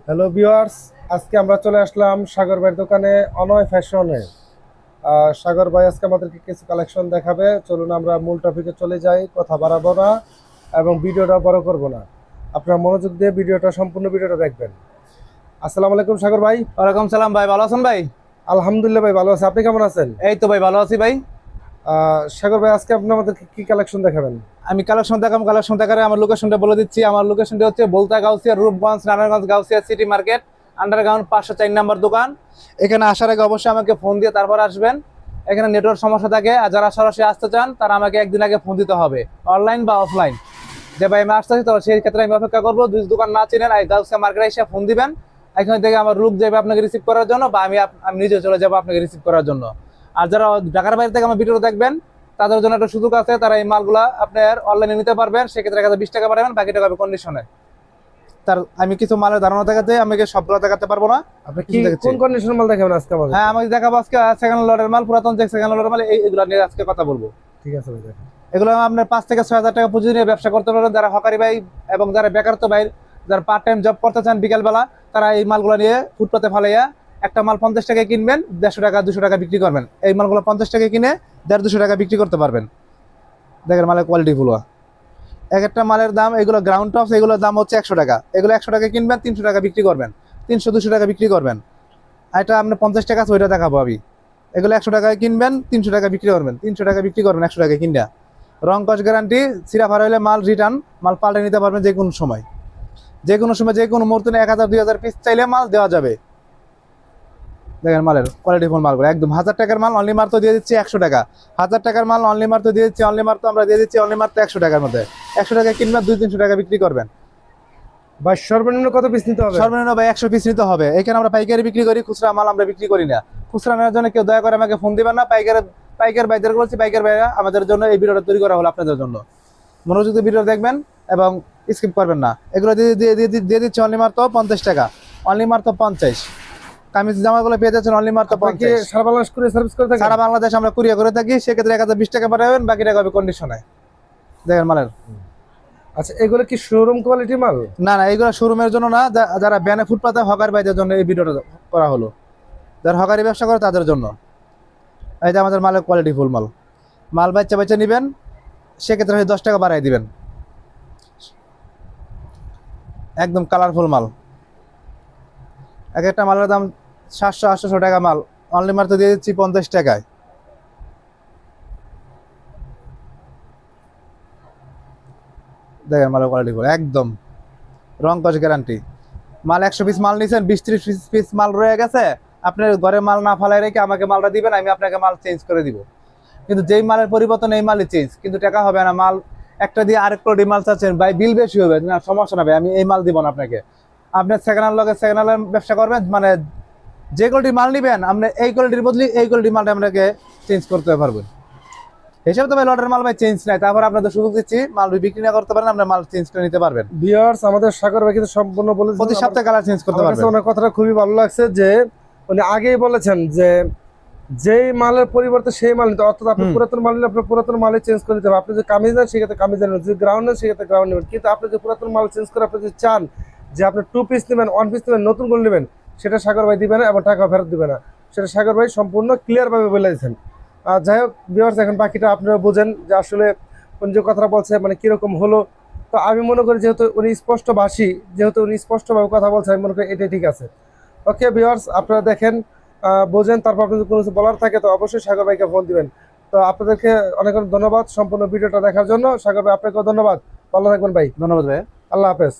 Hello viewers, আজকে আমরা চলে আসলাম সাগর ভাইয়ের দোকানে অনয় ফ্যাশনে। সাগর ভাই আজকে আমাদেরকে কিছু কালেকশন দেখাবে। চলুন আমরা মূল টপিকে চলে যাই, কথা বাড়াবো না এবং ভিডিওটা বড় করব না। আপনারা মনোযোগ দিয়ে সম্পূর্ণ ভিডিওটা দেখবেন। আসসালামু আলাইকুম সাগর ভাই। ওয়ালাইকুম সালাম ভাই, ভালো আছেন ভাই? আলহামদুলিল্লাহ ভাই, ভালো আছে। আপনি কেমন আছেন? এই তো ভাই ভালো আছি ভাই। সাগর ভাই, আজকে আপনি আমাদেরকে কি কালেকশন দেখাবেন? আমি কালেকশন দেখারে আমার লোকেশনটা বলে দিচ্ছি। আমার লোকেশনটা হচ্ছে বলতা Gausia, Rupganj, Narayanganj, Gausia city market, underground 504 number দোকান। এখানে আসার আগে অবশ্যই আমাকে ফোন দিয়ে তারপর আসবেন। এখানে নেটওয়ার্ক সমস্যা থাকে, আর যারা সরাসরি আসতে চান তারা আমাকে একদিন আগে ফোন দিতে হবে, অনলাইন বা অফলাইন। যে ভাই আমি আসতেছি, তো সেই ক্ষেত্রে আমি অপেক্ষা করবো। যদি দোকান না চিনেন, গাউসিয়া মার্কেটে এসে ফোন দিবেন। এখান থেকে আমার রূপ যাবে আপনাকে রিসিভ করার জন্য, বা আমি নিজে চলে যাবো আপনাকে রিসিভ করার জন্য। আর যারা ঢাকার বাইরে থেকে আমার ভিডিও দেখবেন, তাদের জন্য একটা সুযোগ আছে, তারা এই মালগুলা আপনার অনলাইনে নিতে পারবেন। সেক্ষেত্রে 1020 টাকা পাঠাবেন, বাকি টাকা হবে কন্ডিশনে। তার আমি কিছু মালের ধারণা দেখাতে, আমাকে সবগুলো দেখাতে পারবো না। আপনি কি কোন কন্ডিশনের মাল দেখাবেন আজকে আমাদের? হ্যাঁ, আমি দেখাবো আজকে সেকেন্ড লটের মাল, পুরাতন যে সেকেন্ড লটের মাল, এইগুলো নিয়ে আজকে কথা বলবো। ঠিক আছে ভাই, দেখেন। এগুলো আপনার 5 থেকে 6 হাজার টাকা পুঁজি নিয়ে ব্যবসা করতে পারবেন। যারা হকারি ভাই এবং যারা বেকারত্ব ভাই, যারা পার্ট টাইম জব করতে চান বিকালবেলা, তারা এই মালগুলো নিয়ে ফুটপাতে ফালাইয়া একটা মাল 50 টাকায় কিনবেন, 150 টাকা 200 টাকা বিক্রি করবেন। এই মালগুলো 50 টাকায় কিনে 150-200 টাকা বিক্রি করতে পারবেন। দেখেন মালের কোয়ালিটি গুলো, এক একটা মালের দাম, এগুলো গ্রাউন্ড টপস, এগুলোর দাম হচ্ছে 100 টাকা। এগুলো 100 টাকা কিনবেন, 300 টাকা বিক্রি করবেন, 300-200 টাকা বিক্রি করবেন। আর এটা আপনি 50 টাকা ওইটা দেখাবো আমি। এগুলো 100 টাকায় কিনবেন, 300 টাকা বিক্রি করবেন, 300 টাকা বিক্রি করবেন 100 টাকা কিনবা। রং কস গ্যারান্টি, সিরা ফার হইলে মাল রিটার্ন, মাল পাল্টে নিতে পারবেন যে কোনো সময়, যে কোনো মুহূর্তে 1000-2000 পিস চাইলে মাল দেওয়া যাবে। দেখেন মালের কোয়ালিটি ফুল মালগুলো একদম 1000 টাকার মাল অনলি মার তো দিয়ে দিচ্ছি 100 টাকা। 1000 টাকার মাল অনলি মার তো দিয়ে দিচ্ছি, অনলি মার তো আমরা দিয়ে দিচ্ছি অনলি মার তো 100 টাকার মধ্যে। 100 টাকা কিনবেন, 200-300 টাকা বিক্রি করবেন। ভাই সর্বনিম্ন কত পিস নিতে হবে? সর্বনিম্ন ভাই 100 পিস নিতে হবে। এখানে আমরা পাইকারি বিক্রি করি, খুচরা মাল আমরা বিক্রি করি না। খুচরা নেওয়ার জন্য কেউ দয়া করে আমাকে ফোন দিবেন না। পাইকার ভাইদের বলছি, পাইকার ভাইরা আমাদের জন্য এই ভিডিওটা তৈরি করা হলো আপনাদের জন্য। মনোযোগ দিয়ে ভিডিও দেখবেন এবং স্কিপ করবেন না। এগুলো দিয়ে দিচ্ছি অনলি মার তো 50 টাকা, অনলি মার তো 50। কামিজ জামাগুলো পেয়ে যাচ্ছেন অনলি মার তো 50। সারা বাংলাদেশ করে সার্ভিস করে থাকি? সারা বাংলাদেশ আমরা কুরিয়ার করে থাকি। সেক্ষেত্রে 1020 টাকা পাঠাবেন, বাকি টাকা হবে কন্ডিশনে। দেখেন মালের। আচ্ছা, এগুলো কি শোরুম কোয়ালিটি মাল? না না, এইগুলো শোরুমের জন্য না, যারা ব্যানে ফুটপাতে হকার ভাইদের জন্য এই ভিডিওটা করা হলো। যারা হকারি ব্যবসা করে তাদের জন্য। এই যে আমাদের মালের কোয়ালিটি ফুল মাল, মাল বাচ্চা নেবেন, সেক্ষেত্রে 10 টাকা বাড়াই দিবেন। একদম কালারফুল মাল, এক একটা মালের দাম 700-800 টাকা মাল, অনলি মার তো দিয়ে দিচ্ছি 50 টাকায়। দেখেন মালের কোয়ালিটি ফুল একদম রং কস গ্যারান্টি। মাল 100 পিস মাল নিয়েছেন, 20-30 পিস মাল রয়ে গেছে, আপনার ঘরে মাল না ফালাই রেখে আমাকে মালটা দিবেন, আমি আপনাকে মাল চেঞ্জ করে দিব। কিন্তু যেই মালের পরিবর্তন এই মালই চেঞ্জ, কিন্তু টাকা হবে না। মাল একটা দিয়ে আরেক কোয়ালিটি মাল চাচ্ছেন ভাই, বিল বেশি হবে না, সমস্যা না ভাই, আমি এই মাল দিব না আপনাকে। আপনার সেকেন্ড হ্যান্ড লগে সেকেন্ড হ্যান্ড ব্যবসা করবেন, মানে যে কোয়ালিটির মাল নিবেন আপনি এই কোয়ালিটির বদলি এই কোয়ালিটির মালটা আপনাকে চেঞ্জ করতে পারবেন। হিসাব তো ভাই লটের মাল ভাই চেঞ্জ নাই, তারপর আপনাদের সুযোগ দিচ্ছি মাল বিক্রি না করতে পারেন, আপনার মাল চেঞ্জ করে নিতে পারবেন। ভিউয়ার্স, আমাদের সাগর ভাই কিন্তু সম্পূর্ণ বলেছেন, প্রতি সপ্তাহে কালার চেঞ্জ করতে পারবেন। ওনার কথাটা খুবই ভালো লাগছে যে উনি আগেই বলেছেন যে যেই মালের পরিবর্তে সেই মাল নিতে, অর্থাৎ আপনি পুরাতন মাল নিলে আপনার পুরাতন মালে চেঞ্জ করে দিতে হবে। আপনি যদি কামিজ নেন সেক্ষেত্রে কামিজ নেবেন, যদি গ্রাউন্ড নেন সেক্ষেত্রে গ্রাউন্ড নেবেন। কিন্তু আপনি যে পুরাতন মাল চেঞ্জ করে আপনি যদি চান যে আপনি 2 পিস নেবেন, 1 পিস নেবেন, নতুন করে নেবেন, সেটা সাগর ভাই দিবে না এবং টাকা ফেরত দিবে না। সেটা সাগর ভাই সম্পূর্ণ ক্লিয়ার ভাবে বলে দিয়েছেন। যাই হোক ভিউয়ার্স, এখন বাকিটা আপনারা বোঝেন যে আসলে উনি যে কথাটা বলছে মানে কিরকম হলো। তো আমি মনে করি যেহেতু উনি স্পষ্টভাষী, যেহেতু উনি স্পষ্টভাবে কথা বলছে, আমি মনে করি এটাই ঠিক আছে। ওকে ভিউয়ার্স, আপনারা দেখেন, বোঝেন, তারপর আপনাদের কোনো কিছু বলার থাকে তো অবশ্যই সাগর ভাইকে ফোন দিবেন। তো আপনাদেরকে অনেক অনেক ধন্যবাদ সম্পূর্ণ ভিডিওটা দেখার জন্য। সাগর ভাই আপনাকেও ধন্যবাদ, ভালো থাকবেন ভাই। ধন্যবাদ ভাই, আল্লাহ হাফেজ।